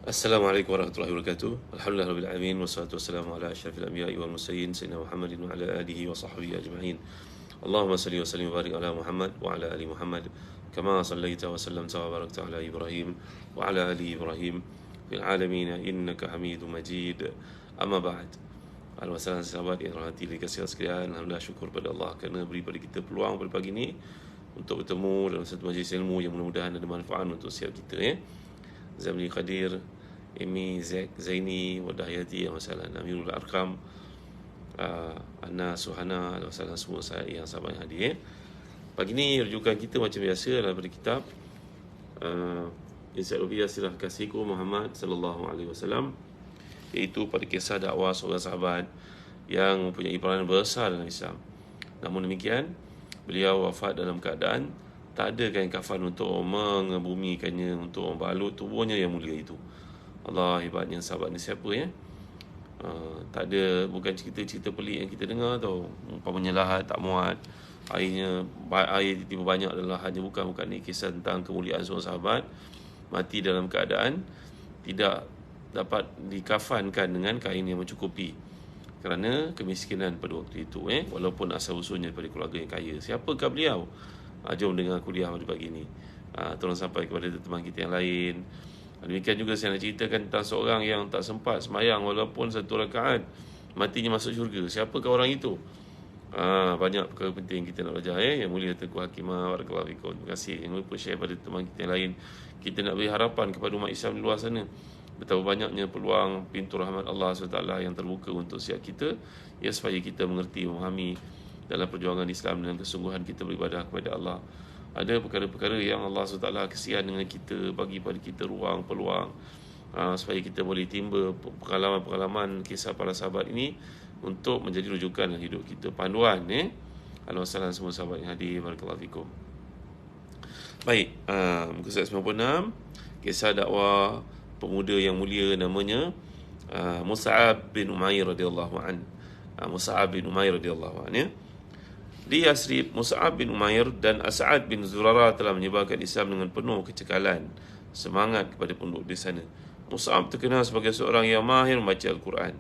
Assalamualaikum warahmatullahi wabarakatuh. Alhamdulillah rabbil alamin wassalatu wassalamu ala asyrafil anbiya'i wal mursalin sayyidina Muhammadin wa ala alihi wa sahbihi ajma'in. Allahumma salli wa sallim wa barik ala Muhammad wa ala ali Muhammad kama sallaita wa sallamta wa barakta ala Ibrahim wa ala ali Ibrahim fil alamin innaka Hamidum Majid. Amma ba'd. Alhamdulillah sahabat yang rahmati dikasihi sekalian, alhamdulillah syukur pada Allah kerana beri pada kita peluang pada pagi ini untuk bertemu dalam satu majlis ilmu yang mudah-mudahan ada manfaat untuk setiap kita ya. Zamli Qadir, Amy, Zaini, Wadahayati, Masalah Amirul Arkam, Anna, Suhana, Masalah semua saya yang sahabat yang hadir. Pagi ni rujukan kita macam biasa adalah daripada kitab Ensiklopedia Sirah Kasihku Muhammad sallallahu alaihi wasallam, iaitu pada kisah dakwah seorang sahabat yang mempunyai peranan besar dalam Islam. Namun demikian, beliau wafat dalam keadaan tak ada kain kafan untuk mengebumikannya, untuk membalut tubuhnya yang mulia itu. Allah, hebatnya sahabat ni siapa ya? Tak ada, bukan cerita-cerita pelik yang kita dengar tau. Umpamanya lahat tak muat, air tiba banyak dalam lahatnya. Bukan ni kisah tentang kemuliaan seorang sahabat mati dalam keadaan tidak dapat dikafankan dengan kain yang mencukupi kerana kemiskinan pada waktu itu walaupun asal usulnya daripada keluarga yang kaya. Siapakah beliau? Jom dengar kuliah pada pagi ni. Tolong sampai kepada teman kita yang lain. Demikian juga saya nak ceritakan tentang seorang yang tak sempat semayang walaupun satu rakaat, matinya masuk syurga. Siapakah orang itu? Banyak perkara penting kita nak belajar Yang mulia Tengku Hakimah, barakallahu fikum. Terima kasih. Jangan lupa share pada teman kita yang lain. Kita nak beri harapan kepada umat Islam di luar sana. Betapa banyaknya peluang pintu rahmat Allah SWT yang terbuka untuk setiap kita, ya, supaya kita mengerti, memahami dalam perjuangan Islam dengan kesungguhan kita beribadah kepada Allah. Ada perkara-perkara yang Allah SWT kesian dengan kita, bagi pada kita ruang, peluang, supaya kita boleh timba pengalaman-pengalaman kisah para sahabat ini untuk menjadi rujukan dalam hidup kita, panduan Alhamdulillah semua sahabat yang hadir, barakallahu fikum. Baik, muka surat 96, kisah dakwah pemuda yang mulia namanya Mus'ab bin Umair radhiyallahu an. Mus'ab bin Umair radhiyallahu an ya. Di Yasrib, Mus'ab bin Umair dan As'ad bin Zurara telah menyebarkan Islam dengan penuh kecekalan, semangat kepada penduduk di sana. Mus'ab terkenal sebagai seorang yang mahir membaca Al-Quran.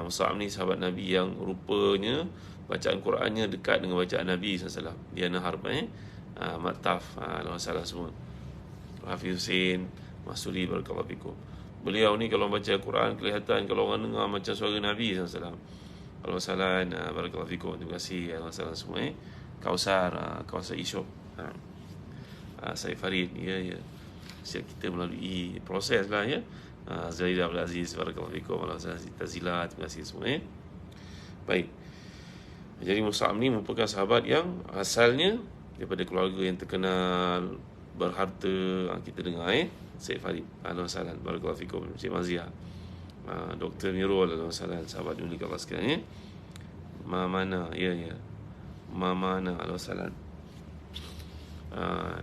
Mus'ab ni sahabat Nabi yang rupanya bacaan Qurannya dekat dengan bacaan Nabi SAW. Dia nahar Maktaf, salah semua. Hafiz Hussein Masuri, barakallahu fikum. Beliau ni kalau baca Al-Quran kelihatan kalau orang dengar macam suara Nabi SAW. Alhamdulillah, barakallahu fikum. Terima kasih Alhamdulillah semua Kausar Isyok, Said Farid, ya. Setiap kita melalui proses lah ya. Zahid Abdul Aziz, barakallahu fikum. Alhamdulillah, Tazila, terima kasih semua Baik. Jadi Mus'ab ni merupakan sahabat yang asalnya daripada keluarga yang terkenal, berharta. Kita dengar Said Farid, Alhamdulillah, barakallahu fikum. Cik Mazia, Dr. Mirul, Alhamdulillah, sahabat dunia Allah sekalian Mamana, Mamana, Alhamdulillah.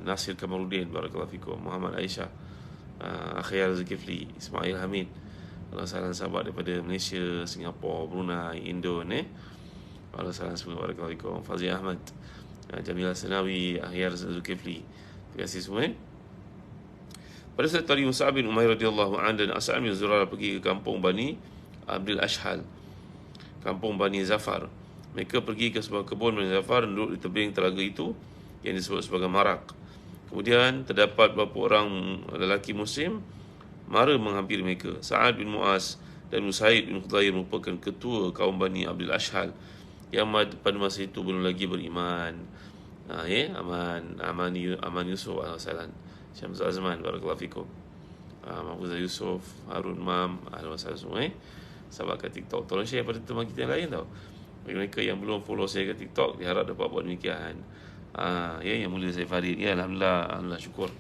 Nasir Kamaluddin, barakallahu fikum. Muhammad Aisyah, Akhyar Zulkifli, Ismail Hamid, Alhamdulillah, sahabat daripada Malaysia, Singapura, Brunei, Indo Alhamdulillah semua, barakallahu fikum. Fazli Ahmad, Jamila Sanawi, Akhyar Zulkifli. Terima kasih semua Pada saat tadi Mus'ab bin Umair radhiyallahu anhu dan As'ad bin Zurarah pergi ke kampung Bani Abdul Ashhal, kampung Bani Zafar. Mereka pergi ke sebuah kebun Bani Zafar dan duduk di tebing telaga itu yang disebut sebagai Marak. Kemudian terdapat beberapa orang lelaki muslim mara menghampiri mereka. Sa'ad bin Mu'az dan Musaid bin Khudair merupakan ketua kaum Bani Abdul Ashhal yang pada masa itu belum lagi beriman. Aman Yusuf, Alhamdulillah, Syamsul Azman, barakallahu fikum. Mahfuzah Yusuf, Harun Mam, Alhamdulillah semua sahabat kat TikTok. Tolong share pada teman kita yang lain tau. Bagi mereka yang belum follow saya kat TikTok, diharap dapat buat demikian. Yang mulia saya Farid, Alhamdulillah syukur.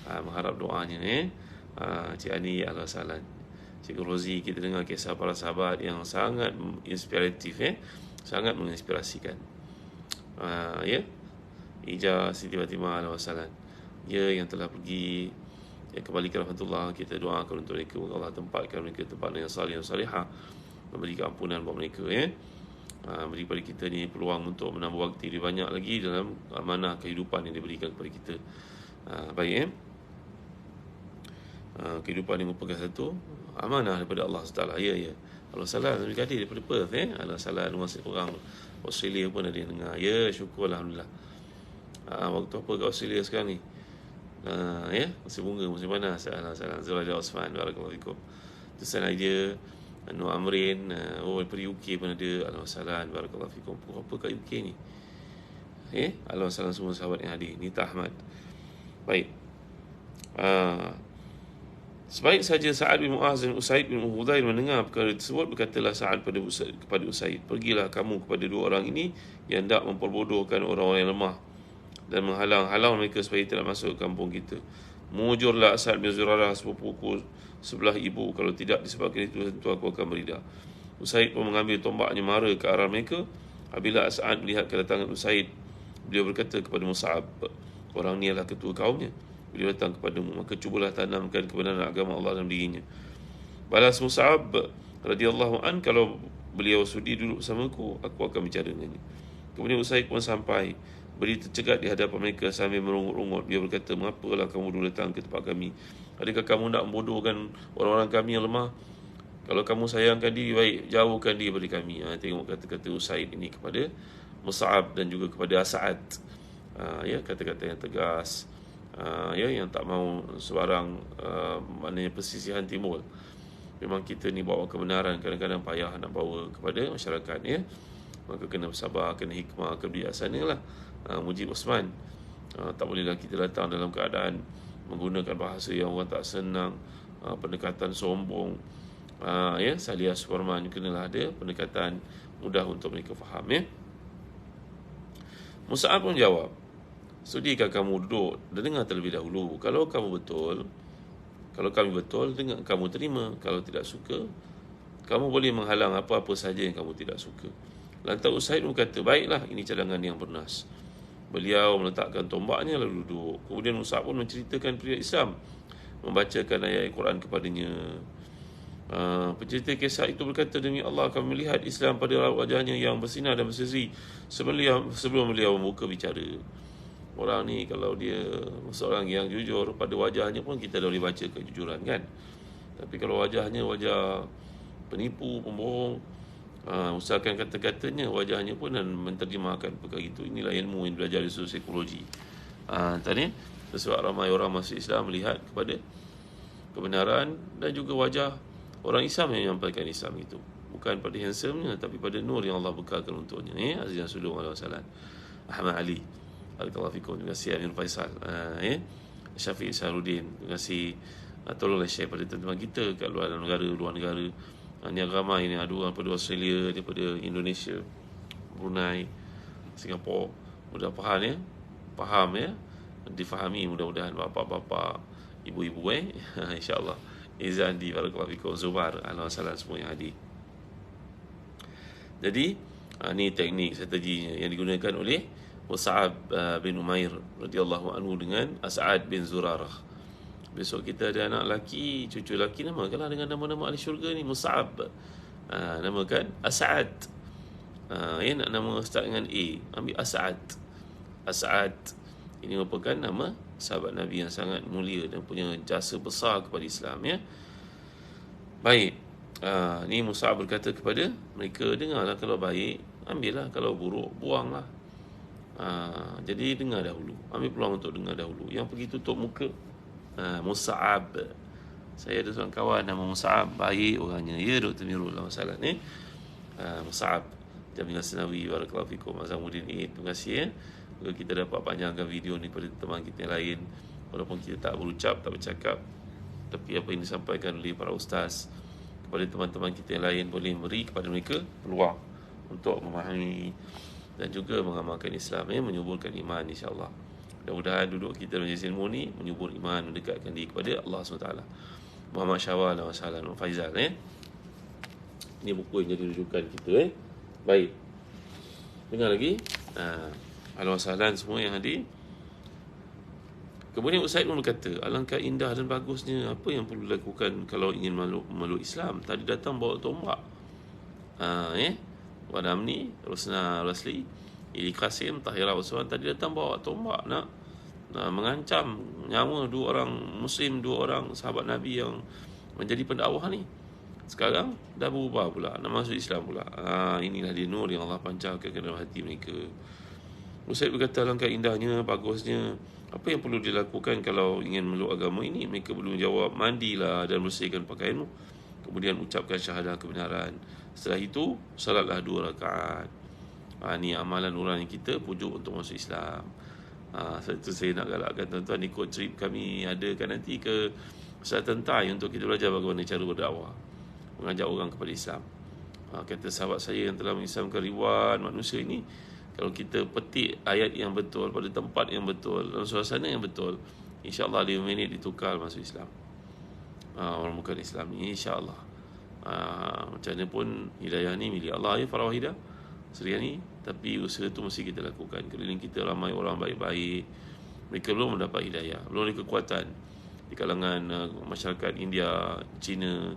Mengharap doanya Cik Ani, Alhamdulillah. Cik Rozi, kita dengar kisah para sahabat yang sangat inspiratif sangat menginspirasikan. Ija Siti Fatimah, Alhamdulillah, yang telah pergi kembali ke rahmatullah. Kita doakan untuk mereka, Allah tempatkan mereka tempat yang salih dan salihah, memberikan ampunan buat mereka beri pada kita ni peluang untuk menambah waktu lebih banyak lagi dalam amanah kehidupan yang diberikan kepada kita. Baik kehidupan yang merupakan satu amanah daripada Allah SWT. Ya, ya. Allah salam Nabi Kadir daripada Perth, Allah salam orang Australia pun ada yang dengar. Ya, syukur Alhamdulillah. Waktu apa kat Australia sekarang ni? Ya, musim bunga, musim panas. Salam Zuraida Osman, barakallahu fikum. Tusan Aida, Nur Amrin, daripada UK pun ada. Alhamdulillah, barakallahu fikum. Apa kat UK ni? Alhamdulillah semua sahabat yang hadir. Nita Ahmad. Baik. Sebaik saja Sa'ad bin Mu'az dan Usaid bin Hudayr mendengar perkara tersebut, berkatalah Sa'ad kepada Usaid, pergilah kamu kepada dua orang ini yang hendak memperbodohkan orang-orang yang lemah dan menghalang-halang mereka supaya tidak masuk ke kampung kita. Mujurlah As'ad bin Zurarah sepupuku sebelah ibu, kalau tidak disebabkan itu tentu aku akan berida. Usaid pun mengambil tombaknya mara ke arah mereka. Apabila As'ad melihat kedatangan Usaid, beliau berkata kepada Mus'ab, orang ni adalah ketua kaumnya, beliau datang kepadamu, maka cubalah tanamkan kebenaran agama Allah dalam dirinya. Balas Mus'ab radhiyallahu an, kalau beliau sudi duduk bersamaku, aku akan bicara dengannya. Kemudian Usaid pun sampai, beliau tercegat di hadapan mereka sambil merungut-rungut. Dia berkata, mengapalah kamu dulu datang ke tempat kami? Adakah kamu nak membodohkan orang-orang kami yang lemah? Kalau kamu sayangkan diri, baik, jauhkan diri dari kami. Tengok kata-kata Usaid ini kepada Mus'ab dan juga kepada As'ad. Kata-kata yang tegas, yang tak mau sebarang maknanya persisihan timbul. Memang kita ni bawa kebenaran, kadang-kadang payah nak bawa kepada masyarakat, maka kena bersabar, kena hikmah, kebijaksanaan lah. Mujib Osman, tak bolehlah kita datang dalam keadaan menggunakan bahasa yang orang tak senang, pendekatan sombong, Salihah Superman. Kenalah ada pendekatan mudah untuk mereka faham. Mus'ab pun jawab, sudikah kamu duduk dan dengar terlebih dahulu? Kalau kami betul, dengar, kamu terima. Kalau tidak suka, kamu boleh menghalang apa-apa saja yang kamu tidak suka. Lantas Usaid berkata, baiklah, ini cadangan yang bernas. Beliau meletakkan tombaknya lalu duduk. Kemudian Mus'ab pun menceritakan periode Islam, membacakan ayat Al-Quran kepadanya. Pencerita kisah itu berkata, demi Allah, kami melihat Islam pada wajahnya yang bersinar dan berseri sebelum beliau membuka bicara. Orang ni kalau dia seorang yang jujur, pada wajahnya pun kita dah boleh baca kejujuran, kan? Tapi kalau wajahnya wajah penipu, pembohong, usahakan kata-katanya, wajahnya pun dan menterjemahkan perkara itu. Inilah ilmu yang belajar dari sudut psikologi. Tadi sebab ramai orang masuk Islam melihat kepada kebenaran dan juga wajah orang Islam yang menyampaikan Islam itu, bukan pada handsome-nya, tapi pada nur yang Allah bekalkan untuknya. Aziz yang Sallallahu Alaihi Wasallam. Ahmad Ali, barakallahu fikum. Terima kasih Amir Faisal, Syafiq Syahrudin. Terima kasih. Tolonglah share pada teman-teman kita kat luar negara, Ni ramai ni, ada orang daripada Australia, daripada Indonesia, Brunei, Singapura. Mudah faham, difahami mudah-mudahan bapak-bapak, ibu-ibu, insya-Allah. Izandi, barakallahu fikum. Zubar, alhamdulillah semua yang hadir. Jadi ni teknik strateginya yang digunakan oleh Mus'ab bin Umair radhiyallahu anhu dengan As'ad bin Zurarah. Besok kita ada anak lelaki, cucu lelaki, namakanlah dengan nama-nama ahli syurga ni. Mus'ab, namakan As'ad. Nak nama start dengan A, ambil As'ad. As'ad ini merupakan nama sahabat Nabi yang sangat mulia dan punya jasa besar kepada Islam, Baik, ni Mus'ab berkata kepada mereka, dengarlah kalau baik, ambillah, kalau buruk, buanglah. Jadi dengar dahulu, ambil peluang untuk dengar dahulu. Yang pergi tutup muka, Mus'ab. Saya ada seorang kawan nama Mus'ab, baik orangnya, Dr. Mirul lah masalah ni. Mus'ab Jamil Asnawi, barakallahu fikum. Azamuddin Eid, terima kasih, Moga kita dapat panjangkan video ni pada teman kita yang lain, walaupun kita tak berucap, tak bercakap, tapi apa yang disampaikan oleh para ustaz kepada teman-teman kita yang lain boleh beri kepada mereka peluang untuk memahami dan juga mengamalkan Islam, menyuburkan iman, insya-Allah. Mudah-mudahan duduk kita majlis ilmu ni menyubur iman, mendekatkan diri kepada Allah SWT. Muhammad Syawal dan Wasalam Faizal, Ini buku yang jadi rujukan kita, Baik, dengar lagi. Alhamdulillah semua yang hadir. Kemudian Usaid pun berkata, alangkah indah dan bagusnya apa yang perlu dilakukan kalau ingin memeluk Islam. Tadi datang bawa tombak, Wan Amni, Rosna Rasli, Ili Qasim, Tahira Usman, tadi datang bawa tombak nak mengancam nyawa dua orang Muslim, dua orang sahabat Nabi yang menjadi pendakwah ni. Sekarang dah berubah pula, nak masuk Islam pula. Inilah dia nur yang Allah pancarkan ke dalam hati mereka. Ustaz berkata, alangkah indahnya, bagusnya, apa yang perlu dilakukan kalau ingin meluk agama ini? Mereka perlu menjawab, mandilah dan bersihkan pakaianmu, kemudian ucapkan syahadah kebenaran. Setelah itu, salatlah 2 rakaat. Ni amalan orang yang kita pujuk untuk masuk Islam. Itu saya nak galakkan tuan-tuan ikut trip kami adakan nanti ke Selatan Thai untuk kita belajar bagaimana cara berdakwah, mengajak orang kepada Islam. Kata sahabat saya yang telah mengislamkan ribuan manusia ini, kalau kita petik ayat yang betul pada tempat yang betul, dalam suasana yang betul, insya-Allah 5 minit ditukar masuk Islam. Orang bukan Islam ni, insya-Allah. Macam mana pun hidayah ni milik Allah ya para wahidah sekalian ni, tapi usaha tu mesti kita lakukan. Keliling kita ramai orang baik-baik, mereka belum mendapat hidayah, belum ada kekuatan di kalangan masyarakat India, Cina,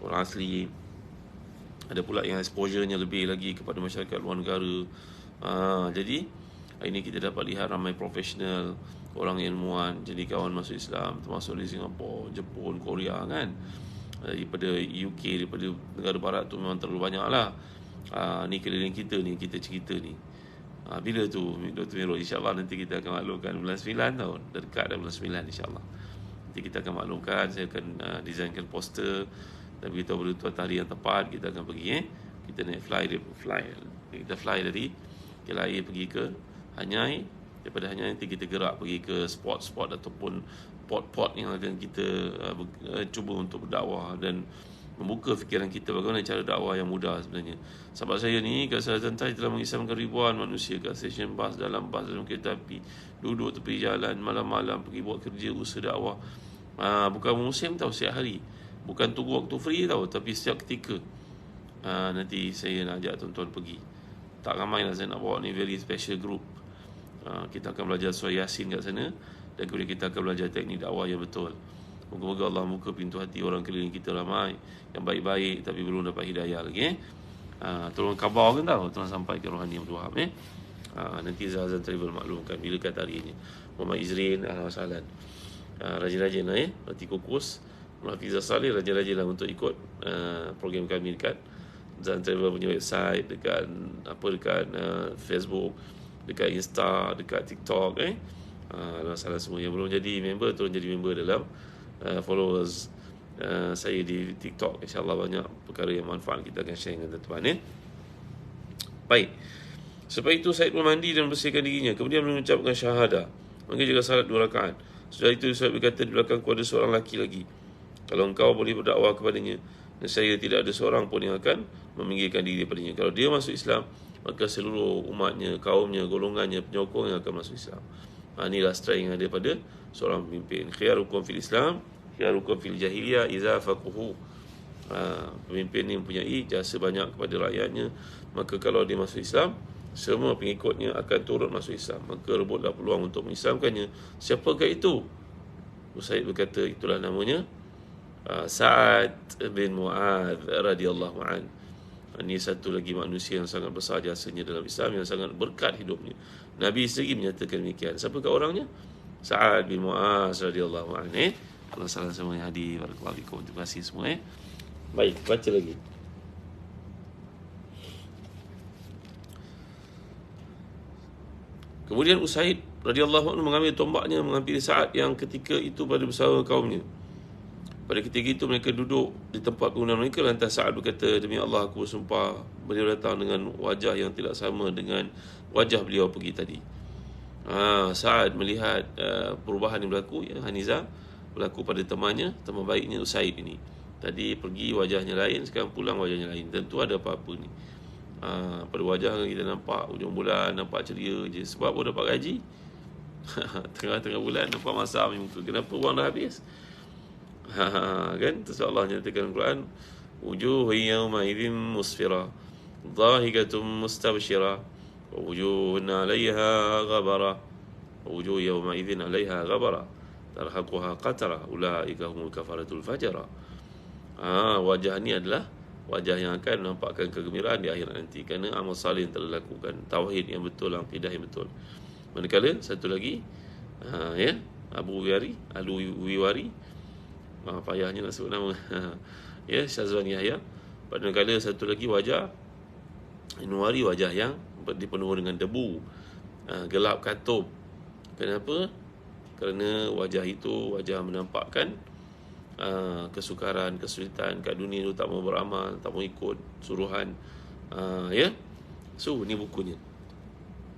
orang asli. Ada pula yang exposure-nya lebih lagi kepada masyarakat luar negara. Jadi hari ini kita dapat lihat ramai profesional, orang ilmuwan jadi kawan masuk Islam, termasuk di Singapura, Jepun, Korea kan. Daripada UK, daripada negara barat tu memang terlalu banyak lah. Ni keliling kita ni, kita cerita ni. Bila tu Dr. Mirul, insyaAllah nanti kita akan maklumkan bulan 9 tahun, dekat dah bulan 9 insyaAllah. Nanti kita akan maklumkan, saya akan desainkan poster dan beritahu pada tuan hari yang tepat kita akan pergi. Kita naik kita fly dari KLIA pergi ke Hanyai. Daripada Hanyai nanti kita gerak pergi ke spot-spot ataupun pot-pot yang akan kita cuba untuk berdakwah dan membuka fikiran kita bagaimana cara dakwah yang mudah sebenarnya. Sahabat saya ni kat Selatan Thai telah mengislamkan ribuan manusia kat stesen bas, dalam kereta api, duduk tepi jalan malam-malam pergi buat kerja usaha dakwah. Bukan musim tau, setiap hari. Bukan tunggu waktu free tau, tapi setiap ketika. Nanti saya nak ajak tuan-tuan pergi. Tak ramai lah saya nak bawa ni, very special group. Kita akan belajar surah Yasin kat sana, dan kemudian kita akan belajar teknik dakwah yang betul. Moga-moga Allah buka pintu hati orang keliling kita ramai yang baik-baik tapi belum dapat hidayah lagi. Tolong khabar kan tau, tolong sampai ke Rohani Abdul Wahab. Nanti Zazan Travel maklumkan bila kata hari ini. Muhammad Izrin, ahlan wa sahlan. Rajin-rajin lah Rati Kukus, Muhafizah Salih, rajin-rajin lah untuk ikut program kami dekat Zazan Travel punya website, dekat Facebook, dekat Insta, dekat TikTok. Salah semua yang belum jadi member, tolong jadi member dalam followers saya di TikTok. InsyaAllah banyak perkara yang manfaat kita akan share dengan teman-teman. Baik, selepas itu Said pun mandi dan bersihkan dirinya, kemudian mengucapkan syahadah, maka juga salat 2 rakaat. Setelah itu Said berkata, di belakangku ada seorang lelaki lagi, kalau engkau boleh berdakwah kepadanya, dan saya tidak ada seorang pun yang akan meminggirkan diri daripadanya. Kalau dia masuk Islam, maka seluruh umatnya, kaumnya, golongannya, penyokong yang akan masuk Islam. Inilah strength yang ada pada seorang pemimpin. Khiyarukum fil Islam, khiyarukum fil jahiliyah iza faquhu. Pemimpin ni mempunyai jasa banyak kepada rakyatnya, maka kalau dia masuk Islam, semua pengikutnya akan turut masuk Islam, maka rebutlah peluang untuk mengislamkannya. Siapakah itu? Usaid berkata, itulah namanya Sa'ad bin Mu'adh radhiyallahu an. Ini satu lagi manusia yang sangat besar jasanya dalam Islam, yang sangat berkat hidupnya. Nabi sendiri menyatakan demikian. Siapakah orangnya? Sa'ad bin Mu'adh radhiyallahu anhu. Allah salam semua yang hadir. Barakallahu fikum. Terima kasih semua. Baik, baca lagi. Kemudian Usaid radhiyallahu anhu mengambil tombaknya, menghampiri Sa'ad yang ketika itu pada bersama kaumnya. Pada ketika itu mereka duduk di tempat penggunaan mereka. Lantas Sa'ad berkata, demi Allah aku bersumpah, beliau datang dengan wajah yang tidak sama dengan wajah beliau pergi tadi. Sa'ad melihat perubahan yang berlaku, Hanizah berlaku pada teman baiknya Usaid ini. Tadi pergi wajahnya lain, sekarang pulang wajahnya lain. Tentu ada apa-apa ni. Pada wajah kita nampak ujung bulan, nampak ceria je. Sebab pun dapat gaji. Tengah-tengah bulan nampak masam di muka. Kenapa wang dah habis? Kan? Terus Allah nyatakan Al-Quran, wujuh yawma idzin musfira dhahikatum mustabshira wa wujuhun 'alayha ghabara wa wujuh yawma idzin 'alayha ghabara tarhaquha qatara ulaika humul kafaratul fajara. Wajah ni adalah wajah yang akan menampakkan kegembiraan di akhirat nanti, kerana amal salih yang telah dilakukan, tauhid yang betul, akidah yang betul. Manakala satu lagi Ya, Abu Wiwari, Alu Wiwari, payahnya nak sebut nama. Ya, Syazwan Yahya. Pada kala satu lagi wajah Nuari, wajah yang dipenuhi dengan debu, gelap katup. Kenapa? Kerana wajah itu wajah menampakkan kesukaran, kesulitan kat dunia tu, tak mau beramal, tak mau ikut suruhan. Ya. So, ni bukunya.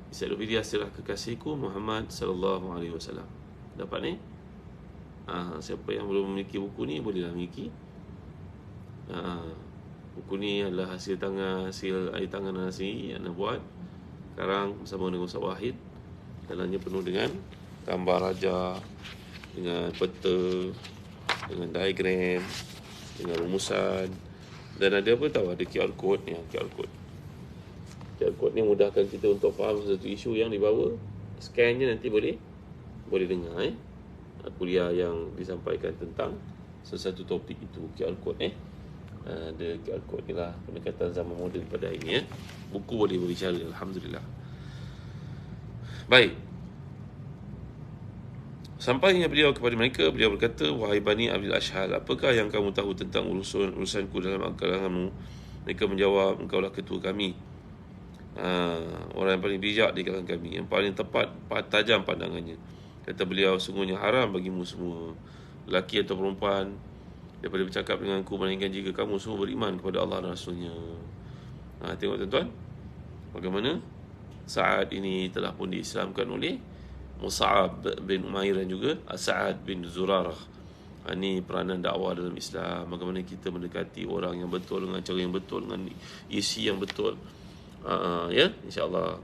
Ensiklopedia Sirah Kekasihku Muhammad sallallahu alaihi wasallam. Dapat ni? Siapa yang belum memiliki buku ni bolehlah memiliki. Buku ni adalah hasil air tangan Nasi yang nak buat sekarang bersama dengan Ustaz Wahid. Dalamnya penuh dengan gambar raja, dengan peta, dengan diagram, dengan rumusan, dan ada apa tahu, ada QR code ni. QR code ni mudahkan kita untuk faham sesuatu isu yang dibawa. Scan je nanti boleh dengar kuliah yang disampaikan tentang sesuatu topik itu. QR code ada QR code ni lah, pendekatan zaman moden pada hari ni. Buku boleh berbicara, alhamdulillah. Baik. Sampainya beliau kepada mereka, beliau berkata, wahai Bani Abdul Ashhal, apakah yang kamu tahu tentang urusanku dalam kalanganmu? Mereka menjawab, engkaulah ketua kami, orang yang paling bijak di kalangan kami, yang paling tepat, tajam pandangannya. Kata beliau, sungguhnya haram bagimu semua, lelaki atau perempuan, daripada bercakap denganku, melainkan jika kamu semua beriman kepada Allah dan Rasulnya. Tengok tuan-tuan, bagaimana Sa'ad ini telah pun diislamkan oleh Mus'ab bin Umair dan juga Sa'ad bin Zurarah. Ini peranan dakwah dalam Islam. Bagaimana kita mendekati orang yang betul dengan cara yang betul, dengan isi yang betul. Ya, insya-Allah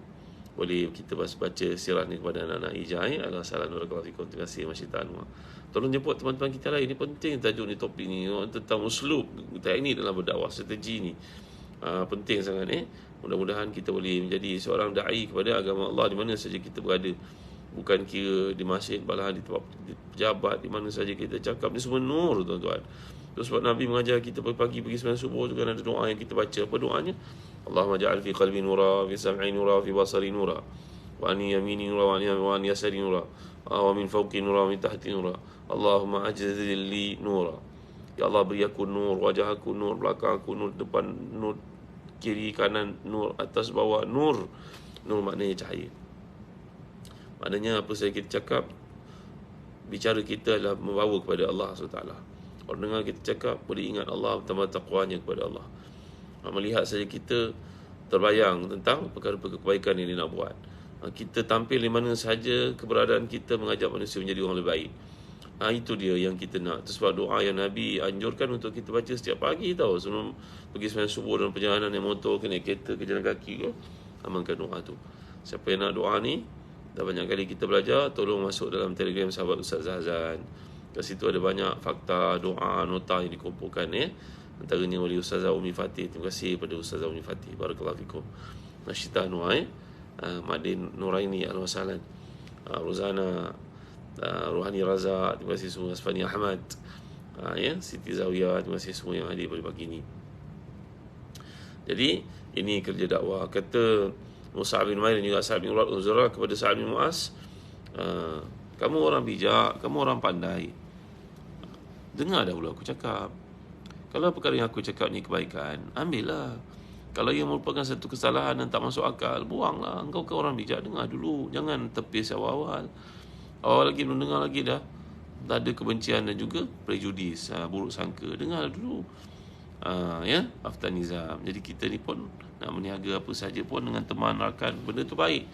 boleh kita baca sirah ni kepada anak-anak hijrah. Assalamualaikum warahmatullahi wabarakatuh. Tolong jemput teman-teman kita lain. Ini penting tajuk ni, topik ni tentang uslub, teknik dalam berdakwah, strategi ni. Penting sangat Mudah-mudahan kita boleh menjadi seorang da'i kepada agama Allah di mana saja kita berada. Bukan kira di masjid, malahan di tempat pejabat, di mana saja kita cakap. Ni semua nur, tuan-tuan. Terus sebab Nabi mengajar kita pagi-pagi pergi sembahyang subuh tu kan ada doa yang kita baca. Apa doanya? Allahumma ja'al fi qalbi nura, fi sam'i nura, fi basari nura, wa an yamini nura, wa an yasari nura, wa min fawqi nura, wa min tahti nura. Allahumma ajzil li nura. Ya Allah, beri aku nur, wajah aku nur, belakang aku nur, depan nur, kiri kanan nur, atas bawah nur. Nur maknanya cahaya. Maknanya apa saja kita cakap, bicara kita adalah membawa kepada Allah SWT. Orang dengar kita cakap, boleh ingat Allah, tambah taqwanya kepada Allah. Melihat saja kita terbayang tentang perkara-perkara kebaikan yang dia nak buat. Kita tampil di mana saja, keberadaan kita mengajak manusia menjadi orang lebih baik. Itu dia yang kita nak. Itu sebab doa yang Nabi anjurkan untuk kita baca setiap pagi tahu. Sebelum pergi sembahyang subuh dalam perjalanan yang motor, ke naik kereta, ke jalan kaki ke, amalkan doa tu. Siapa yang nak doa ni, dah banyak kali kita belajar, tolong masuk dalam Telegram sahabat Ustaz Zahzan. Kat situ ada banyak fakta, doa, nota yang dikumpulkan antaranya oleh Ustazah Umi Fatih. Terima kasih kepada Ustazah Umi Fatih. Barakallahu fikum. Nasyitah Nuai, Madin Nuraini Al-Wasalan, Rozana, Rohani Razak, terima kasih semua. Asfani Ahmad, Siti Zawiyah, terima kasih semua yang hadir pada pagi ini. Jadi ini kerja dakwah. Kata Mus'ab bin Umair dan juga Sa'ad bin Zurarah kepada Sa'ad bin Mu'az, kamu orang bijak, kamu orang pandai, dengar dahulu aku cakap. Kalau perkara yang aku cakap ni kebaikan, ambillah. Kalau ia merupakan satu kesalahan dan tak masuk akal, buanglah. Engkau ke orang bijak, dengar dulu. Jangan tepis awal-awal. Awal lagi belum dengar lagi dah ada kebencian dan juga prejudis, buruk sangka. Dengar dulu. Aftan Nizam. Jadi kita ni pun nak meniaga apa saja pun dengan teman, rakan, benda tu baik.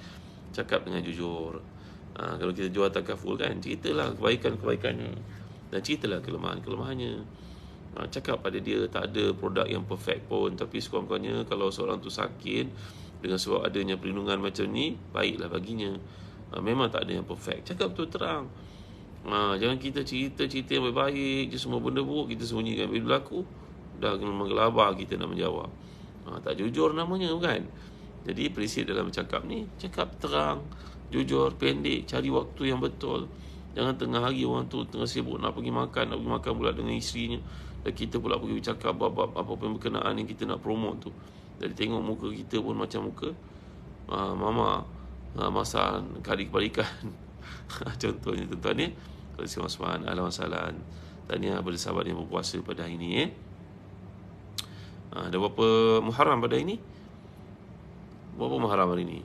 Cakap dengan jujur. Kalau kita jual takaful kan, ceritalah kebaikan-kebaikannya dan ceritalah kelemahan-kelemahannya. Cakap pada dia, tak ada produk yang perfect pun, tapi sekurang-kurangnya kalau seorang tu sakit, dengan sebab adanya perlindungan macam ni, baiklah baginya. Memang tak ada yang perfect, cakap betul terang. Jangan kita cerita-cerita yang baik-baik je, semua benda buruk kita sembunyikan. Bila berlaku, dah menggelabah kita nak menjawab. Tak jujur namanya bukan. Jadi prinsip dalam bercakap ni, cakap terang, jujur, pendek, cari waktu yang betul. Jangan tengah hari orang tu tengah sibuk nak pergi makan pula dengan isterinya, dan kita pula pergi bercakap bab apa pun berkenaan yang kita nak promote tu. Jadi tengok muka kita pun macam muka mama masak kari kepala ikan. Contohnya tuan-tuan ni, kalau si Osman, ahlan wa sahlan. Tahniah kepada sahabat yang berpuasa pada hari ni. Ada berapa Muharram pada hari ni? Berapa Muharram hari ni?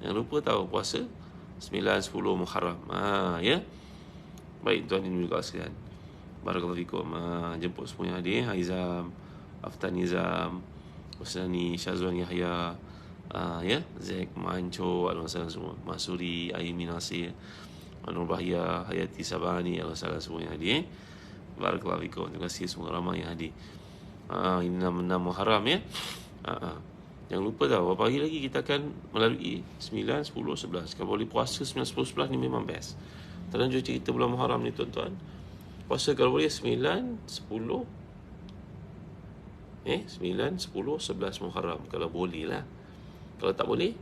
Yang lupa tahu puasa 9, 10 Muharram. Ya. Baik tuan ini juga sekalian. Barakallahu fikum. Jemput semua yang hadir. Haizam, Aftan Nizam, Usnani, Syazwan Yahya, ya, Zack Manco, alhamdulillah semua. Masuri, Aimi Nasir, Anur Bahya, Hayati Sabani, alhamdulillah semua yang hadir. Barakallahu fikum. Terima kasih semua ramai yang hadir. Ini 6 Muharram ya. Jangan lupa tahu berapa hari lagi kita akan melalui 9, 10, 11. Kalau boleh puasa 9, 10, 11 ni memang best. Terlanjur cerita bulan Muharram ni tuan-tuan. Puasa kalau boleh 9, 10 9, 10, 11 Muharram. Kalau boleh lah. Kalau tak boleh,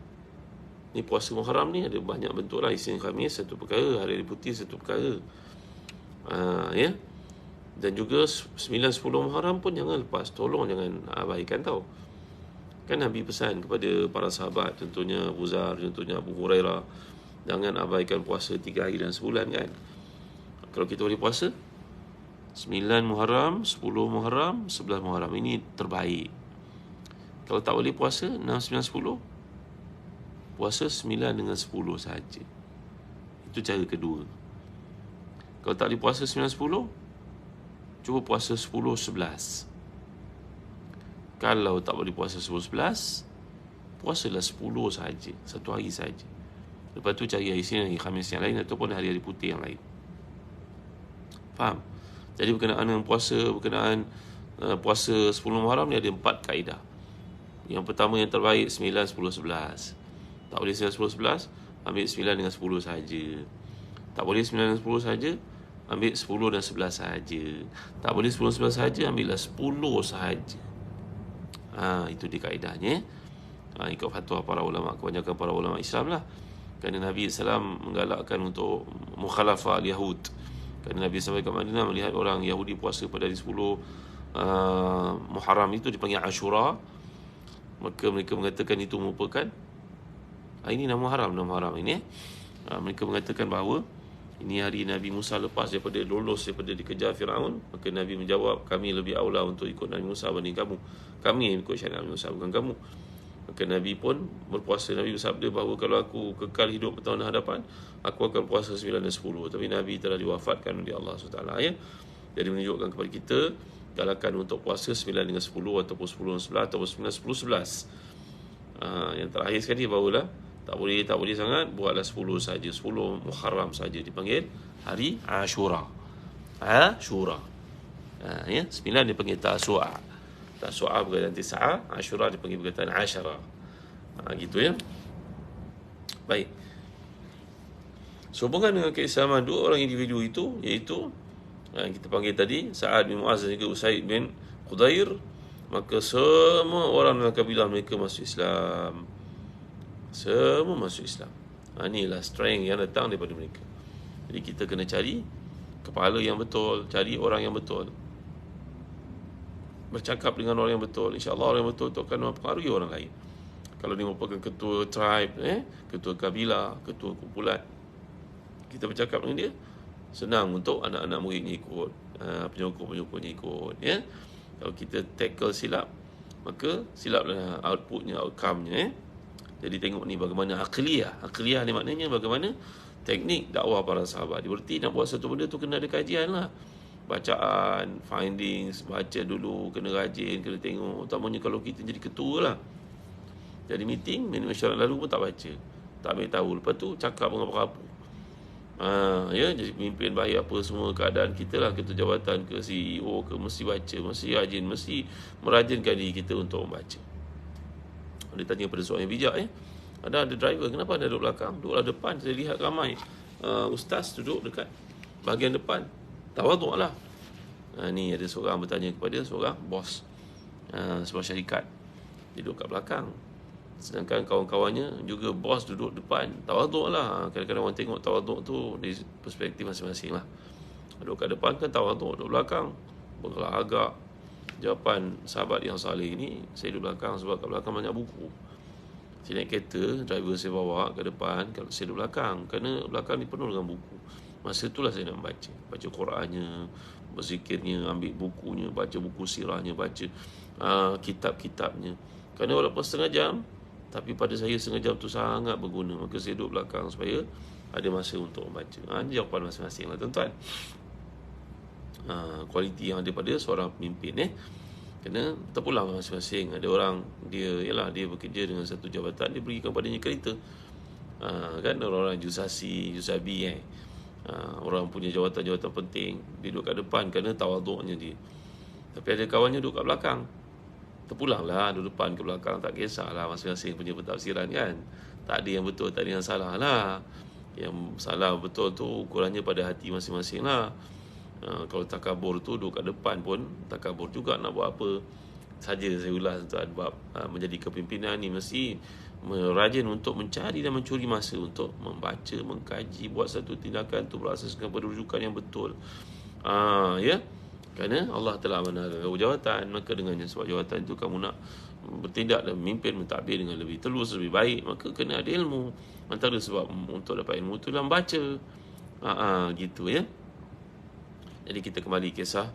ni puasa Muharram ni ada banyak bentuk lah. Isnin Khamis satu perkara, hari putih satu perkara. Ya. Dan juga 9, 10 Muharram pun jangan lepas. Tolong jangan abaikan tau. Kan Nabi pesan kepada para sahabat, contohnya Abu Zar, contohnya Abu Hurairah, jangan abaikan puasa 3 hari dan sebulan kan. Kalau kita boleh puasa 9 Muharram, 10 Muharram, 11 Muharram, ini terbaik. Kalau tak boleh puasa 6, 9, 10, puasa 9 dengan 10 saja. Itu cara kedua. Kalau tak boleh puasa 9, 10, cuba puasa 10, 11. Kalau tak boleh puasa 10, 11, puasalah 10 saja, satu hari saja. Lepas tu cari hari Isnin, hari Khamis yang lain, ataupun hari-hari putih yang lain. Faham? Jadi berkenaan dengan puasa, berkenaan puasa 10 Muharram ni ada 4 kaedah. Yang pertama yang terbaik 9, 10, 11. Tak boleh 9, 10, 11, ambil 9 dengan 10 saja. Tak boleh 9 dengan 10 saja, ambil 10 dan 11 saja. Tak boleh 10, 11 saja, ambillah 10 saja. Itu dia kaedahnya. Ikut fatwa para ulama, kebanyakan para ulama Islam lah. Kerana Nabi SAW menggalakkan untuk mukhalafah al-Yahud. Kerana Nabi sampai ke Madinah melihat orang Yahudi puasa pada hari 10 Muharram itu dipanggil Ashura. Maka mereka mengatakan itu merupakan ini nama Muharram ini. Mereka mengatakan bahawa ini hari Nabi Musa lepas daripada lolos daripada dikejar Firaun. Maka Nabi menjawab, kami lebih aula untuk ikut Nabi Musa berbanding kamu. Kami yang ikut syariat Nabi Musa, bukan kamu. Maka Nabi pun berpuasa. Nabi bersabda bahawa kalau aku kekal hidup bertahun hadapan, aku akan puasa 9 dan 10. Tapi Nabi telah diwafatkan oleh Allah SWT ya. Jadi menunjukkan kepada kita galakan untuk puasa 9 dengan 10, ataupun 10 dan 11, ataupun 9, 10, 11. Yang terakhir sekali barulah tak boleh sangat, buatlah 10 saja, 10 Muharram saja, dipanggil hari Ashura. Ya, 9 dipanggil Tasu'a. Tasu'a berkaitan Tis'a, Ashura dipanggil berkaitan Ashara. Gitu ya. Baik. Sehubungan dengan keislaman dua orang individu itu, iaitu yang kita panggil tadi Sa'ad bin Mu'az dan juga Usaid bin Khudair, maka semua orang dalam kabilah mereka masuk Islam. Semua masuk Islam. Inilah strength yang datang daripada mereka. Jadi kita kena cari kepala yang betul, cari orang yang betul, bercakap dengan orang yang betul. InsyaAllah orang yang betul itu akan mempengaruhi orang lain. Kalau dia merupakan ketua tribe, ketua kabilah, ketua kumpulan, kita bercakap dengan dia, senang untuk anak-anak muridnya ikut, penyokong-penyokongnya ikut ya. Kalau kita tackle silap, maka silaplah outputnya, outcome-nya. Jadi tengok ni bagaimana Aqliyah ni maknanya bagaimana teknik dakwah para sahabat. Berarti nak buat satu benda tu kena ada kajian lah. Bacaan, findings, baca dulu, kena rajin, kena tengok. Utamanya kalau kita jadi ketua lah. Jadi meeting, minit mesyuarat lalu pun tak baca, tak ambil tahu. Lepas tu cakap mengapa-apa. Ya, jadi pemimpin baik apa semua keadaan kita lah, ketua jawatan ke CEO ke, mesti baca, mesti rajin, mesti merajinkan diri kita untuk membaca. Dia tanya pada soalan yang bijak ya. Ada driver, kenapa anda duduk belakang? Duduklah depan, saya lihat ramai ustaz duduk dekat bahagian depan. Tawaduk lah. Ni ada seorang bertanya kepada seorang bos sebuah syarikat. Dia duduk kat belakang. Sedangkan kawan-kawannya juga bos duduk depan. Tawaduk lah. Kadang-kadang orang tengok tawaduk tu dari perspektif masing-masing lah. Duduk kat depan kan tawaduk, duduk belakang berlagak. Jawapan sahabat yang saleh ini, saya duduk belakang sebab kat belakang banyak buku. Saya naik kereta, driver saya bawa ke depan, kalau saya duduk belakang, kerana belakang ni penuh dengan buku. Masa itulah saya nak baca Qurannya, berzikirnya, ambil bukunya, baca buku sirahnya, baca kitab-kitabnya. Kerana walaupun setengah jam, tapi pada saya setengah jam tu sangat berguna. Maka saya duduk belakang supaya ada masa untuk membaca. Ini jawapan masing-masing lah tuan-tuan. Kualiti yang ada pada seorang pemimpin kena terpulang masing-masing. Ada orang dia bekerja dengan satu jabatan, dia berikan padanya kereta. Kan orang-orang Jusabi orang punya jawatan-jawatan penting, dia duduk kat depan kerana tawaduknya dia. Tapi ada kawannya duduk kat belakang, terpulanglah duduk depan ke belakang, tak kisahlah, masing-masing punya pentafsiran kan. Tak ada yang betul, tak ada yang salah lah. Yang salah betul tu ukurannya pada hati masing-masing lah. Kalau takabur tu duduk kat depan pun takabur juga, nak buat apa saja. Saya ulas tuan, bab menjadi kepimpinan ni mesti rajin untuk mencari dan mencuri masa untuk membaca, mengkaji, buat satu tindakan tu berasaskan pada rujukan yang betul. Kerana Allah telah menaruh jawatan, maka dengannya sebab jawatan itu kamu nak bertindak dan memimpin, mentadbir dengan lebih telus, lebih baik, maka kena ada ilmu. Antara sebab untuk dapat ilmu itu dalam baca. Gitu ya. Jadi kita kembali kisah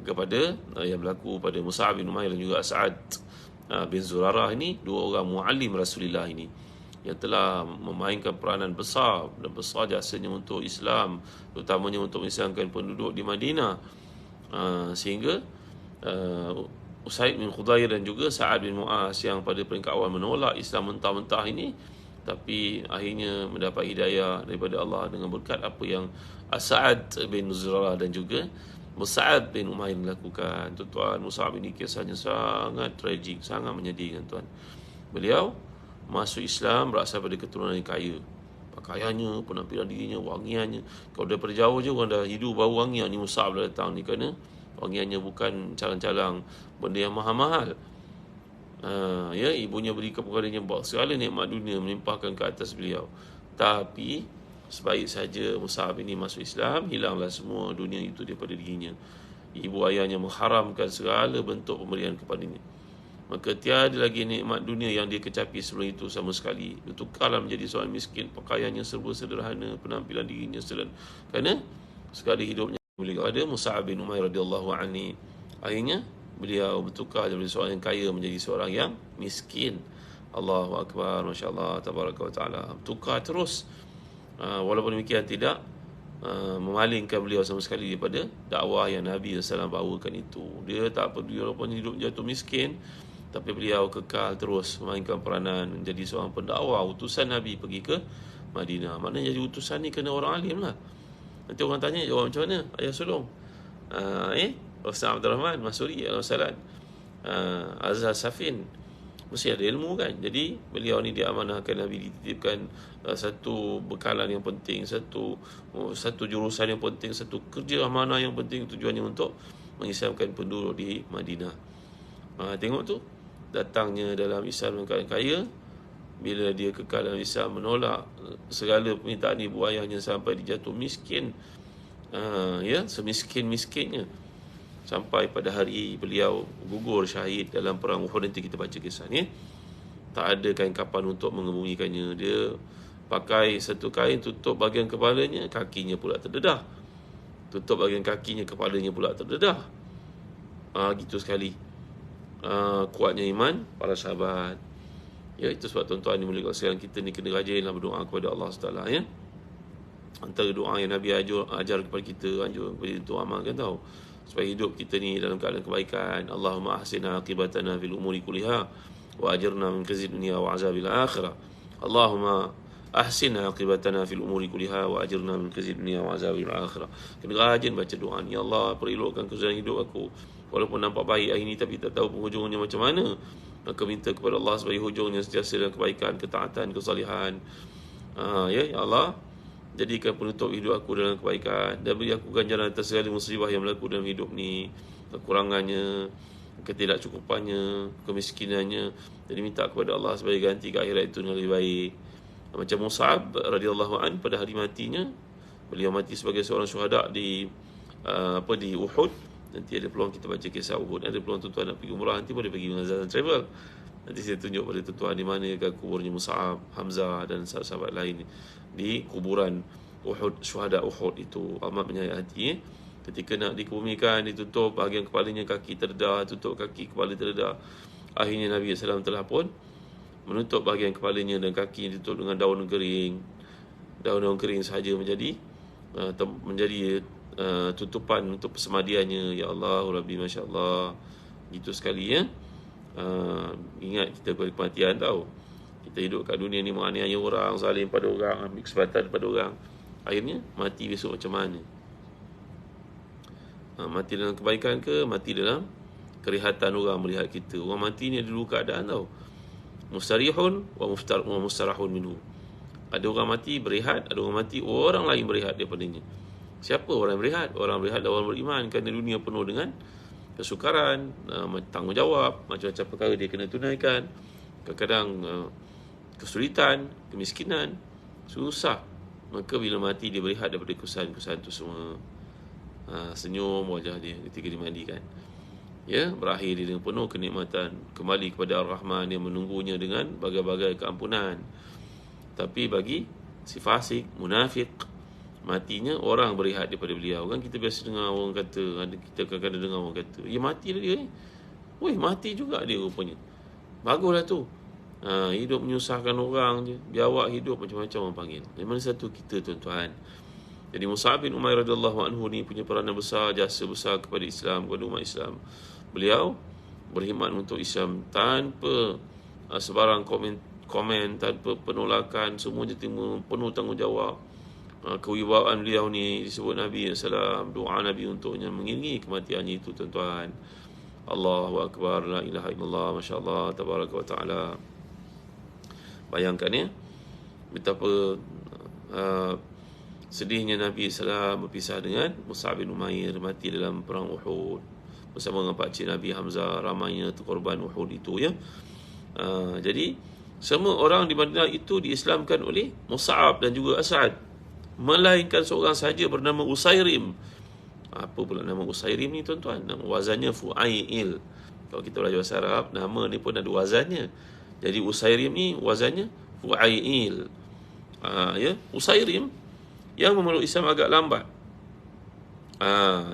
kepada yang berlaku pada Mus'ab bin Umair dan juga As'ad bin Zurarah ini, dua orang muallim Rasulullah ini yang telah memainkan peranan besar dan besar jasanya untuk Islam, terutamanya untuk mengislamkan penduduk di Madinah, sehingga Usaid bin Khudair dan juga Sa'ad bin Mu'az yang pada peringkat awal menolak Islam mentah-mentah ini, tapi akhirnya mendapat hidayah daripada Allah dengan berkat apa yang Sa'ad bin Zurarah dan juga Mus'ab bin Umair melakukan. Tuan-tuan, Mus'ab ini kisahnya sangat tragik, sangat menyedihkan tuan. Beliau masuk Islam berasal pada keturunan yang kaya. Pakaiannya, penampilan dirinya, wangiannya, kalau daripada jauh je orang dah hidu bau wangian ni Mus'ab dah datang ni, kerana wangiannya bukan calang-calang benda yang mahal-mahal. Ibunya berikan kepadanya segala nikmat dunia, melimpahkan ke atas beliau. Tapi sebaik saja Mus'ab ini masuk Islam, hilanglah semua dunia itu daripada dirinya. Ibu ayahnya mengharamkan segala bentuk pemberian kepadanya. Maka tiada lagi nikmat dunia yang dia kecapi sebelum itu sama sekali. Bertukarlah menjadi seorang miskin, pakaiannya serba sederhana, penampilan dirinya sederhana. Kerana sekali hidupnya beliau ada Mus'ab bin Umair radhiyallahu anhu. Akhirnya beliau bertukar dari seorang yang kaya menjadi seorang yang miskin. Allahu Akbar, Masya Allah, Tabaraka wa Ta'ala. Bertukar terus. Walaupun demikian tidak memalingkan beliau sama sekali daripada dakwah yang Nabi SAW bawakan itu. Dia tak peduli walaupun hidup jatuh miskin, tapi beliau kekal terus memainkan peranan menjadi seorang pendakwah, utusan Nabi pergi ke Madinah. Maknanya jadi utusan ni kena orang alim lah. Nanti orang tanya, jawab macam mana? Ayah sulung Ustaz Abdul Rahman Masuri Al-Salat, Azhar Safin, mesti ada ilmu kan. Jadi beliau ni diamanahkan Nabi, dititipkan satu bekalan yang penting, satu jurusan yang penting, satu kerja amanah yang penting, tujuannya untuk mengislamkan penduduk di Madinah. Tengok tu, datangnya dalam Islam dengan keadaan kaya, bila dia kekal dalam Islam, menolak segala permintaan ibu ayahnya sampai dijatuh miskin, semiskin-miskinnya, sampai pada hari beliau gugur syahid dalam perang Uhud. Nanti kita baca kisah ni. Tak ada kain kapan untuk mengebumikannya. Dia pakai satu kain tutup bahagian kepalanya, kakinya pula terdedah. Tutup bahagian kakinya, kepalanya pula terdedah. Gitu sekali kuatnya iman para sahabat. Itu sebab tuan-tuan ni, mulai sekarang kita ni kena rajinlah berdoa kepada Allah SWT ya. Antara doa yang Nabi ajar kepada kita, anjur kepada itu amalkan tau, supaya hidup kita ni dalam keadaan kebaikan. Allahumma ahsina aqibatana fil umuri kulliha wa ajirna min khizyid dunya wa azabil akhirah. Allahumma ahsina aqibatana fil umuri kulliha wa ajirna min khizyid dunya wa azabil akhirah. Kena rajin baca doa ni. Ya Allah, perelokkan kesudahan hidup aku, walaupun nampak baik hari ni tapi tak tahu penghujungnya macam mana. Maka minta kepada Allah supaya hujungnya sentiasa dalam kebaikan, ketaatan, kesalihan. Ya Allah, jadikan penutup hidup aku dalam kebaikan, dan beri aku ganjaran atas segala musibah yang berlaku dalam hidup ni, kekurangannya, ketidakcukupannya, kemiskinannya. Jadi minta kepada Allah supaya ganti ke akhirat itu dengan lebih baik. Macam Mus'ab radhiyallahu an, pada hari matinya, beliau mati sebagai seorang syuhada di Uhud. Nanti ada peluang kita baca kisah Uhud. Ada peluang tuan-tuan nak pergi umrah, nanti boleh pergi dengan Zazan Travel. Nanti saya tunjuk pada tuan-tuan di manakah kuburnya Mus'ab, Hamzah dan sahabat-sahabat lain di kuburan Uhud, syuhada Uhud itu. Amat menyayat hati. Ketika nak dikebumikan, ditutup bahagian kepalanya, kaki terdedah, tutup kaki, kepala terdedah. Akhirnya Nabi SAW telah pun menutup bahagian kepalanya dan kakinya ditutup dengan daun kering. Daun-daun kering sahaja menjadi tutupan untuk persemadiannya. Ya Allah, Rabbi, Masya Allah. Gitu sekali ya. Ingat kita pada kematian tau. Kita hidup kat dunia ni menganiaya orang, zalim pada orang, ambil kesempatan pada orang. Akhirnya mati besok macam mana? Mati dalam kebaikan ke mati dalam kerihatan orang melihat kita? Orang mati ni ada dua keadaan tau. Mustarihun wa mustarahun minhu. Ada orang mati berehat, ada orang mati orang lain berehat daripadanya. Siapa orang yang berehat? Orang berehat adalah orang beriman, kerana dunia penuh dengan kesukaran, tanggungjawab, macam-macam perkara dia kena tunaikan. Kadang-kadang kesulitan, kemiskinan, susah. Maka bila mati dia berehat daripada kesusahan-kesusahan itu semua. Senyum wajah dia ketika dimandikan. Ya, berakhir dia dengan penuh kenikmatan, kembali kepada Ar-Rahman yang menunggunya dengan bagai-bagai keampunan. Tapi bagi si fasik, munafik, matinya orang berehat daripada beliau. Kan kita biasa dengar orang kata, kita kadang-kadang dengar orang kata, ya mati lah dia ni. Weh, mati juga dia rupanya. Baguslah tu. Hidup menyusahkan orang je, biawak hidup, macam-macam orang panggil. Dari mana satu kita, tuan-tuan? Jadi Mus'ab bin Umair radhiyallahu anhu ni punya peranan besar, jasa besar kepada Islam, kepada umat Islam. Beliau berkhidmat untuk Islam tanpa sebarang komen, tanpa penolakan, semuanya penuh tanggungjawab. Kewibawaan beliau ni disebut Nabi SAW, doa Nabi untuknya mengiringi kematiannya itu, tuan-tuan. Allahu Akbar, la ilaha illallah, Masya Allah, tabaraka wa ta'ala. Bayangkan ya, betapa sedihnya Nabi SAW berpisah dengan Mus'ab bin Umair, mati dalam perang Uhud bersama dengan pakcik Nabi Hamzah, ramainya korban Uhud itu ya. Jadi semua orang di Madinah itu diislamkan oleh Mus'ab dan juga As'ad, melainkan seorang saja bernama Usairim. Apa pula nama Usairim ni, tuan-tuan? Nama wazannya Fu'ail. Kalau kita belajar bahasa Arab, nama ni pun ada wazannya. Jadi Usairim ni wazannya Fu'ail. Ya, Usairim yang memeluk Islam agak lambat.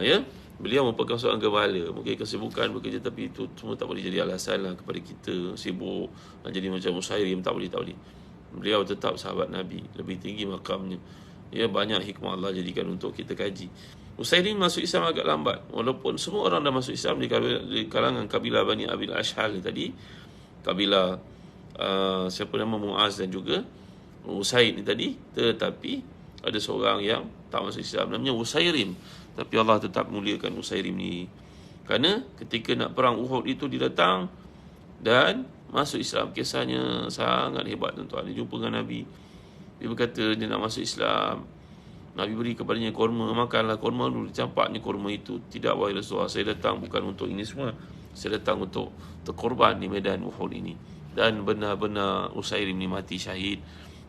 Ya, beliau merupakan seorang gembala. Mungkin kesibukan bekerja, tapi itu semua tak boleh jadi alasan lah kepada kita sibuk jadi macam Usairim. Tak boleh. Beliau tetap sahabat Nabi, lebih tinggi makamnya. Ya, banyak hikmah Allah jadikan untuk kita kaji. Usairim masuk Islam agak lambat, walaupun semua orang dah masuk Islam di kalangan kabilah Bani Abil Ashhal tadi, kabilah siapa nama Muaz dan juga Usaid ni tadi, tetapi ada seorang yang tak masuk Islam, namanya Usairim. Tapi Allah tetap muliakan Usairim ni, kerana ketika nak perang Uhud itu dia datang dan masuk Islam. Kisahnya sangat hebat, tuan-tuan. Dia jumpa dengan Nabi, dia berkata dia nak masuk Islam. Nabi beri kepadanya korma, makanlah korma dulu. Campaknya korma itu, tidak, wahai Rasulullah, saya datang bukan untuk ini semua, saya datang untuk terkorban di medan Uhud ini. Dan benar-benar Usairim ni mati syahid,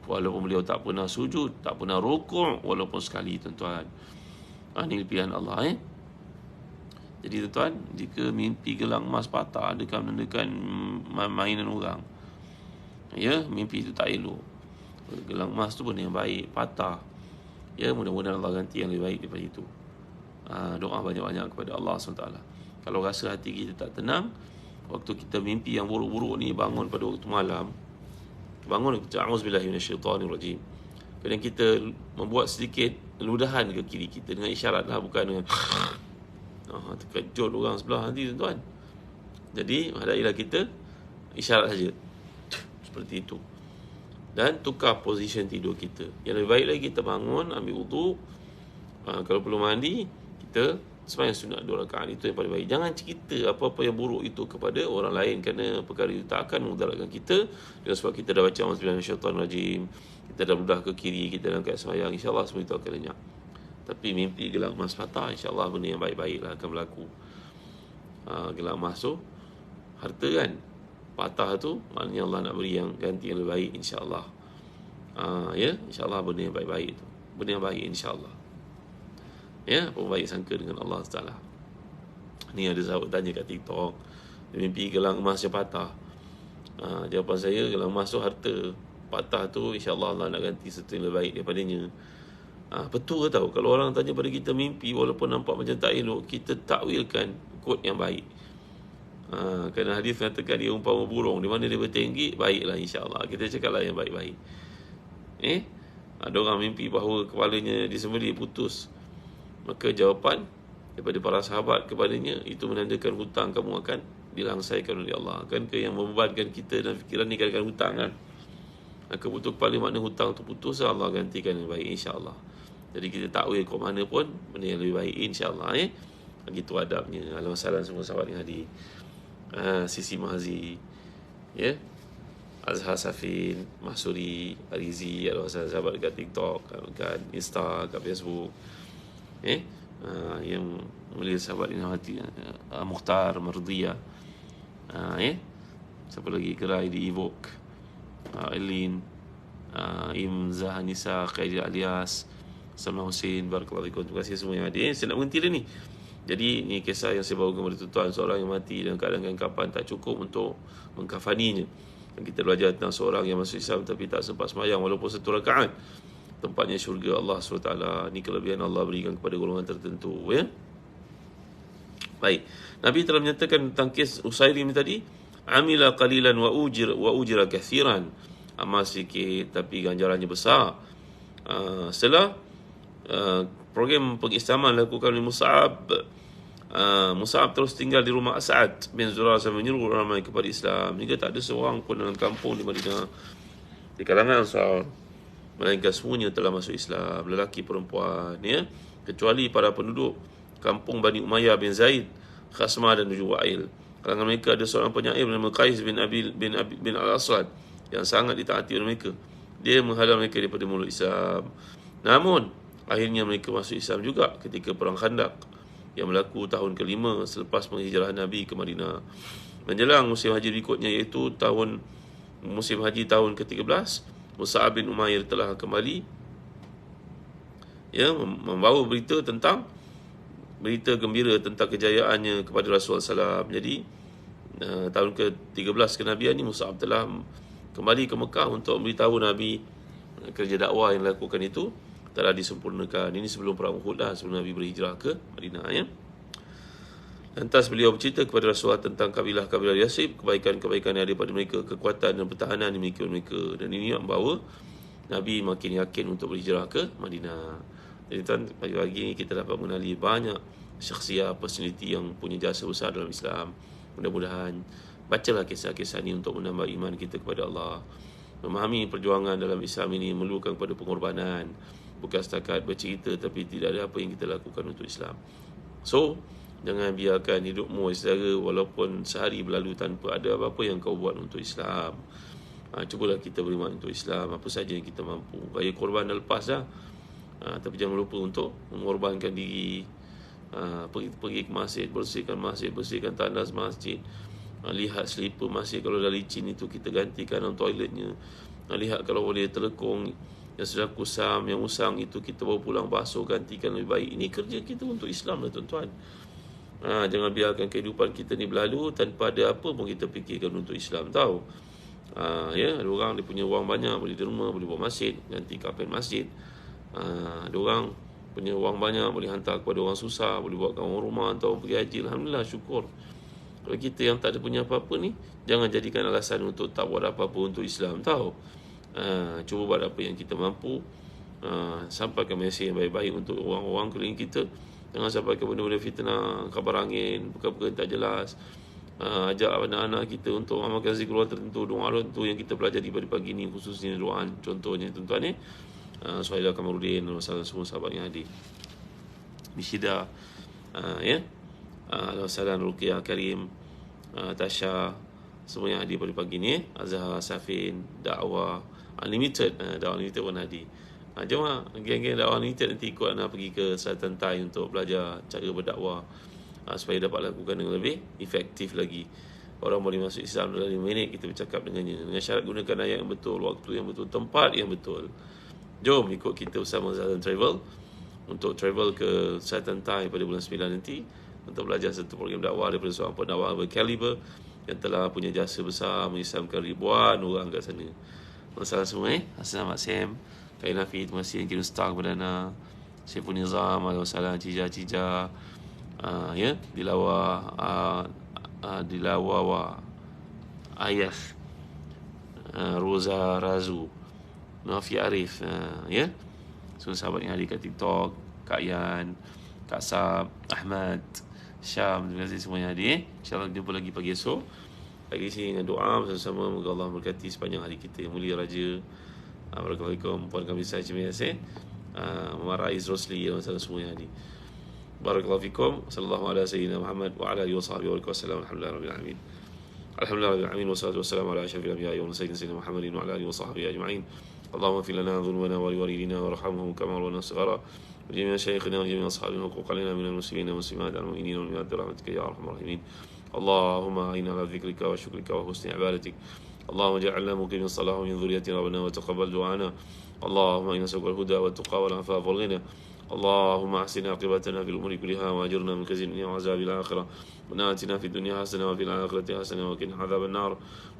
walaupun beliau tak pernah sujud, tak pernah rukuk walaupun sekali, tuan-tuan. Ini pilihan Allah. Jadi tuan-tuan, jika mimpi gelang emas patah, adakah menandakan mainan orang? Ya, mimpi itu tak elok. Gelang emas tu benda yang baik, patah, ya, mudah-mudahan Allah ganti yang lebih baik daripada itu. Doa banyak-banyak kepada Allah SWT. Kalau rasa hati kita tak tenang, waktu kita mimpi yang buruk-buruk ni, bangun pada waktu malam, bangun, a'udzubillahi minasyaitanirrajim. Kadang kita membuat sedikit ludahan ke kiri kita dengan isyarat lah, bukan dengan terkejut orang sebelah nanti, tuan-tuan. Jadi hadailah kita isyarat saja seperti itu, dan tukar position tidur kita. Yang lebih baik lagi, kita bangun, ambil wudu, kalau perlu mandi, kita sembahyang sunat 2 rakaat. Itu yang paling baik. Jangan cerita apa-apa yang buruk itu kepada orang lain, kerana perkara itu tak akan memudaratkan kita. Dengan sebab kita dah baca a'udzubillahi minasyaitanirrajim, kita dah ludah ke kiri, kita dalam keadaan sembahyang, insya-Allah semua itu akan lenyap. Tapi mimpi gelang emas patah, insya-Allah benda yang baik-baiklah akan berlaku. Gelang emas tu harta kan, patah tu maknanya Allah nak beri yang ganti yang lebih baik, insya-Allah. Ya, insya-Allah benda yang baik-baik tu, benda yang baik, insya-Allah. Ya, apa baik sangka dengan Allah Taala. Ni ada sahabat tanya kat TikTok, dia mimpi gelang emas yang patah. Jawapan saya, kalau masuk harta patah tu, insyaAllah Allah nak ganti sesuatu yang lebih baik daripadanya. Betul ke tahu? Kalau orang tanya pada kita mimpi, walaupun nampak macam tak elok, kita takwilkan quote yang baik. Kerana hadis mengatakan dia umpama burung, di mana dia bertinggi, baiklah insyaAllah. Kita cakaplah yang baik-baik. Ada orang mimpi bahawa kepalanya disembelih putus, maka jawapan daripada para sahabat kepadanya, itu menandakan hutang kamu akan dilangsaikan oleh Allah. Kan ke yang membebankan kita dan fikiran ni kadang-kadang hutang kan. Maka putus kepala makna hutang tu putus, Allah gantikan yang baik insyaAllah. Jadi kita takwil kok mana pun benda yang lebih baik insyaAllah. Begitu adabnya. Alhamdulillah semua sahabat yang hadir. Sisi Mahzi, Azhar Safin, Mahsuri, Arizi, alhamdulillah sahabat dekat TikTok, dekat Insta, dekat Facebook. Yang mulia sahabat yang hati, Mukhtar Mardiyah, siapa lagi, Gerai di Evoke, Elin, Im Zahanisa, Khairi Alias, Salman Hussein, Barakallahu fikum. Terima kasih semua yang hadir. Saya nak berhenti dah ni. Jadi ni kisah yang saya bawa kepada tuan-tuan, seorang yang mati dalam keadaan kapan tak cukup untuk mengkafaninya. Dan kita belajar tentang seorang yang masuk Islam tapi tak sempat semayang walaupun satu rakaat. Tempatnya syurga Allah SWT. Ini kelebihan Allah berikan kepada golongan tertentu. Baik. Nabi telah menyatakan tentang kes Usairim tadi, amila qalilan wa ujira kathiran. Amal sikit tapi ganjarannya besar. Setelah program pengislaman dilakukan oleh Mus'ab terus tinggal di rumah As'ad bin Zurarah sambil menyuruh ramai kepada Islam, hingga tak ada seorang pun dalam kampung di Madinah di kalangan Ansar, melainkan semuanya telah masuk Islam, lelaki perempuan, kecuali para penduduk kampung Bani Umayyah bin Zaid, Khasmah dan juga Wa'il. Kalangan mereka ada seorang penyair bernama Qais bin Al-Aswad yang sangat ditaati oleh mereka. Dia menghalang mereka daripada mulut Islam. Namun akhirnya mereka masuk Islam juga ketika perang Khandaq yang berlaku tahun ke-5 selepas penghijrahan Nabi ke Madinah. Menjelang musim haji berikutnya, iaitu musim haji tahun ke-13, Mus'ab bin Umair telah kembali membawa berita gembira tentang kejayaannya kepada Rasulullah SAW. Jadi tahun ke-13 kenabian ini, Mus'ab telah kembali ke Mekah untuk memberitahu Nabi kerja dakwah yang dilakukan itu telah disempurnakan. Ini sebelum perang Uhud lah, sebelum Nabi berhijrah ke Madinah. Lantas beliau bercerita kepada Rasulullah tentang kabilah-kabilah Yasrib, kebaikan-kebaikan yang ada pada mereka, kekuatan dan pertahanan yang dimiliki oleh mereka. Dan ini membawa Nabi makin yakin untuk berhijrah ke Madinah. Jadi tuan, pagi-pagi ini kita dapat mengenali banyak syakhsiat, personality yang punya jasa besar dalam Islam. Mudah-mudahan bacalah kisah-kisah ini untuk menambah iman kita kepada Allah. Memahami perjuangan dalam Islam ini memerlukan kepada pengorbanan, bukan setakat bercerita tapi tidak ada apa yang kita lakukan untuk Islam. So, jangan biarkan hidupmu saudara walaupun sehari berlalu tanpa ada apa-apa yang kau buat untuk Islam. Cubalah kita beriman untuk Islam, apa saja yang kita mampu. Bayar korban dah lepas dah. Tapi jangan lupa untuk mengorbankan diri. Pergi ke masjid, bersihkan tandas masjid. Lihat selipar masjid, kalau dah licin itu kita gantikan dalam toiletnya. Lihat kalau boleh telekung yang sudah kusam, yang usang itu kita bawa pulang basuh, gantikan lebih baik. Ini kerja kita untuk Islam lah tuan-tuan. Jangan biarkan kehidupan kita ni berlalu tanpa ada apa pun kita fikirkan untuk Islam, tahu. Ada orang dia punya wang banyak, boleh derma, boleh buat masjid, ganti kapen masjid. Ada orang punya wang banyak, boleh hantar kepada orang susah, boleh buatkan orang rumah atau pergi haji. Alhamdulillah, syukur. Kalau kita yang tak ada punya apa-apa ni, jangan jadikan alasan untuk tak buat apa-apa untuk Islam, tahu. Cuba buat apa yang kita mampu. Sampaikan mesej yang baik-baik untuk orang-orang keliling kita. Jangan sampaikan benda-benda fitnah, khabar angin, perkara-perkara yang tak jelas. Ajak anak-anak kita untuk amalkan zikrullah tertentu, doa tertentu yang kita pelajari pada pagi ni, khususnya doa contohnya tuan-tuan ni. Suhailah Kamarudin, semua sahabat yang hadir, Bishida, Al-Salam, Ruqyah Karim, Tasha, semua yang hadir pada pagi ni, Azhar, Safin, Dakwah Unlimited, Dakwah Unlimited pun hadir. Jom lah, geng-geng Dakwah Unlimited nanti ikut anak pergi ke Selatan Thai untuk belajar cara berdakwah, supaya dapat lakukan dengan lebih efektif lagi. Orang boleh masuk Islam dalam 5 minit kita bercakap dengannya, dengan syarat gunakan ayat yang betul, waktu yang betul, tempat yang betul. Jom ikut kita bersama Zahran Travel untuk travel ke Selatan Thai pada bulan 9 nanti untuk belajar satu program dakwah daripada seorang pendakwah berkaliber yang telah punya jasa besar mengislamkan ribuan orang kat sana. Masalah semua Assalamualaikum Sam. Kak Nafi, terima kasih Encik Ustaz kepada Ana. Syaiful Nizam, Waalaikumsalam Cija ya, Dilawa Ayas, Roza Razu, Nafi Arif, ya. Semua sahabat yang ada kat TikTok, Kak Yan, Kak Sab, Ahmad, Syam, terima kasih semua yang hadir. InsyaAllah jumpa lagi pagi esok. Lagi sini dengan doa bersama-sama. Moga Allah memberkati sepanjang hari kita yang mulia Raja. Barakallahu puan kami saya terima kasih. Mara'iz Rosli dan semua yang hadir. Barakallahu fikum. Sallallahu ala sayyidina Muhammad wa ala alihi wa sahbihi wa sallam. Alhamdulillah rabbil alamin. Alhamdulillah rabbil alamin wassalatu wassalamu ala asyrafil anbiya'i wal mursalin sayyidina Muhammadin wa ala alihi wa sahbihi ajma'in. Allahumma ighfir lana dhunubana wa liwalidina warhamhum kama rabbawna shighara. وجميع شيخنا وجميع أصحابنا وحقوق علينا من المسلمين والمسلمات والمؤمنين والمؤمنات برحمتك يا أرحم الراحمين. اللهم أعنا على ذكرك وشكرك وحسن عبادتك. اللهم اجعلنا مقيم الصلاة ومن ذريتنا ربنا وتقبل دعانا. اللهم إنا نسألك الهدى والتقى والعفاف والغنى. اللهم أحسن عاقبتنا في الأمور كلها وأجرنا من خزي الدنيا وعذاب الآخرة. وآتنا في الدنيا حسنة وفي الآخرة حسنة وقنا عذاب النار.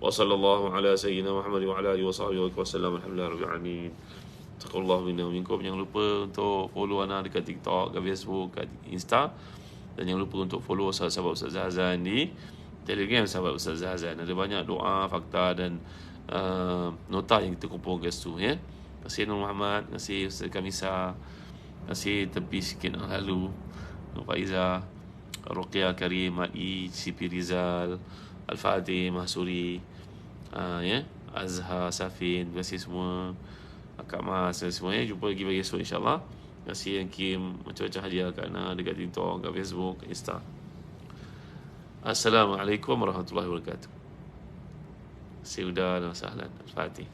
وصلى الله على سيدنا محمد وعلى آله وصحبه وسلم. الحمد لله رب العالمين. Taqullah minna wa minkum. Jangan lupa untuk follow Ana dekat TikTok, kat Facebook, kat Insta. Dan jangan lupa untuk follow sahabat Ustaz Zahazan di Telegram sahabat Ustaz Zahazan. Ada banyak doa, fakta dan nota yang kita kumpulkan kat situ ya. Terima kasih Nur Muhammad, terima kasih Ustaz Kamisa, terima kasih tepi sikit lalu Nur Faiza, Ruqyah Karim, Mai, CP Rizal, Al-Fatih, Mahsuri, ya, Azhar, Safin, terima kasih semua. Kak Mas dan semuanya. Jumpa lagi bagi esok insyaAllah. Terima kasih yang Kim macam-macam hadiah kat Ana dekat TikTok, kat Facebook, kat Insta. Assalamualaikum warahmatullahi wabarakatuh. Seudah dan sahlan. Al-Fatih.